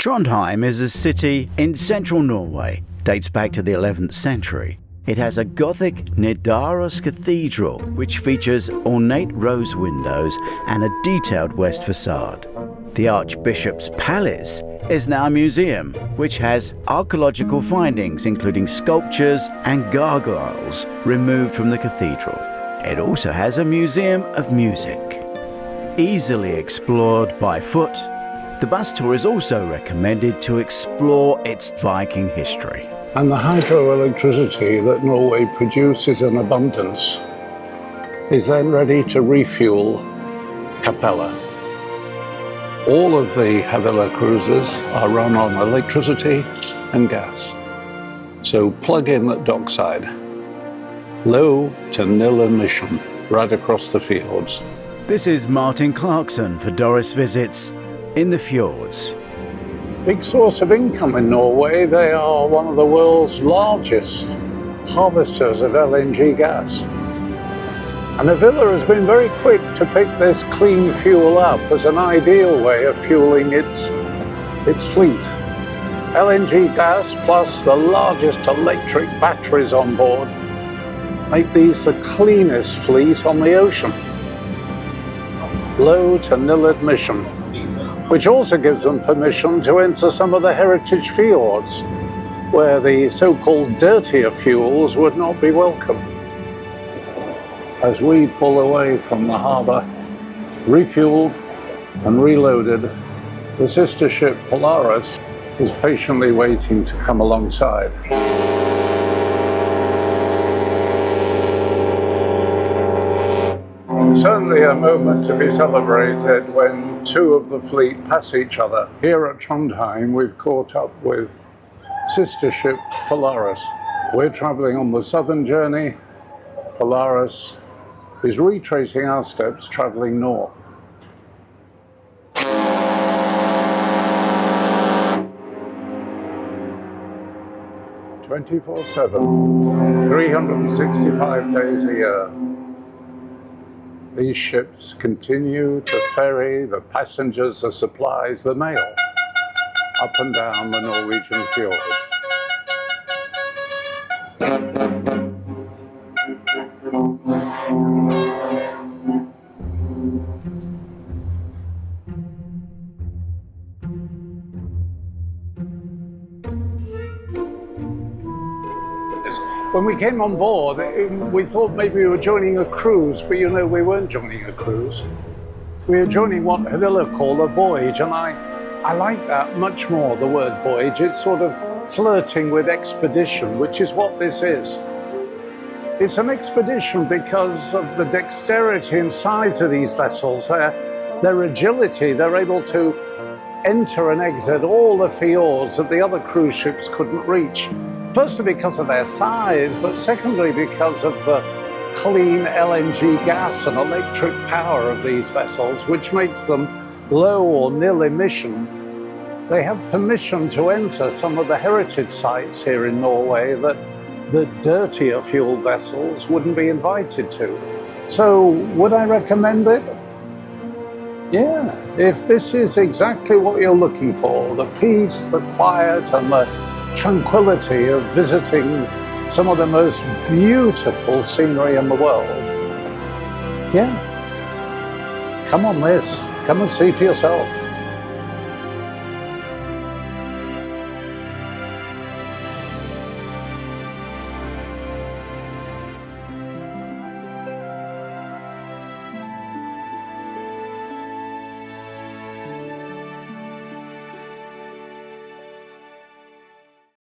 Trondheim is a city in central Norway, dates back to the 11th century. It has a Gothic Nidaros cathedral, which features ornate rose windows and a detailed west facade. The Archbishop's Palace is now a museum, which has archaeological findings including sculptures and gargoyles removed from the cathedral. It also has a museum of music. Easily explored by foot, the bus tour is also recommended to explore its Viking history. And the hydroelectricity that Norway produces in abundance is then ready to refuel Capella. All of the Havila cruises are run on electricity and gas. So plug in at dockside. Low to nil emission right across the fjords. This is Martin Clarkson for Doris Visits in the Fjords. Big source of income in Norway. They are one of the world's largest harvesters of LNG gas. And Havila has been very quick to pick this clean fuel up as an ideal way of fueling its fleet. LNG gas plus the largest electric batteries on board make these the cleanest fleet on the ocean. Low to nil emission, which also gives them permission to enter some of the heritage fjords, where the so-called dirtier fuels would not be welcome. As we pull away from the harbour, refueled and reloaded, the sister ship Polaris is patiently waiting to come alongside. Certainly a moment to be celebrated when two of the fleet pass each other. Here at Trondheim, we've caught up with sister ship Polaris. We're travelling on the southern journey. Polaris is retracing our steps, travelling north. 24/7, 365 days a year. These ships continue to ferry the passengers, the supplies, the mail up and down the Norwegian fjords. When we came on board, we thought maybe we were joining a cruise, but we weren't joining a cruise. We were joining what Havila call a voyage, and I like that much more, the word voyage. It's sort of flirting with expedition, which is what this is. It's an expedition because of the dexterity and size of these vessels, their agility. They're able to enter and exit all the fjords that the other cruise ships couldn't reach. Firstly, because of their size, but secondly, because of the clean LNG gas and electric power of these vessels, which makes them low or nil emission. They have permission to enter some of the heritage sites here in Norway that the dirtier fuel vessels wouldn't be invited to. So, would I recommend it? Yeah, if this is exactly what you're looking for, the peace, the quiet, and the tranquility of visiting some of the most beautiful scenery in the world. Yeah, come on this, come and see for yourself.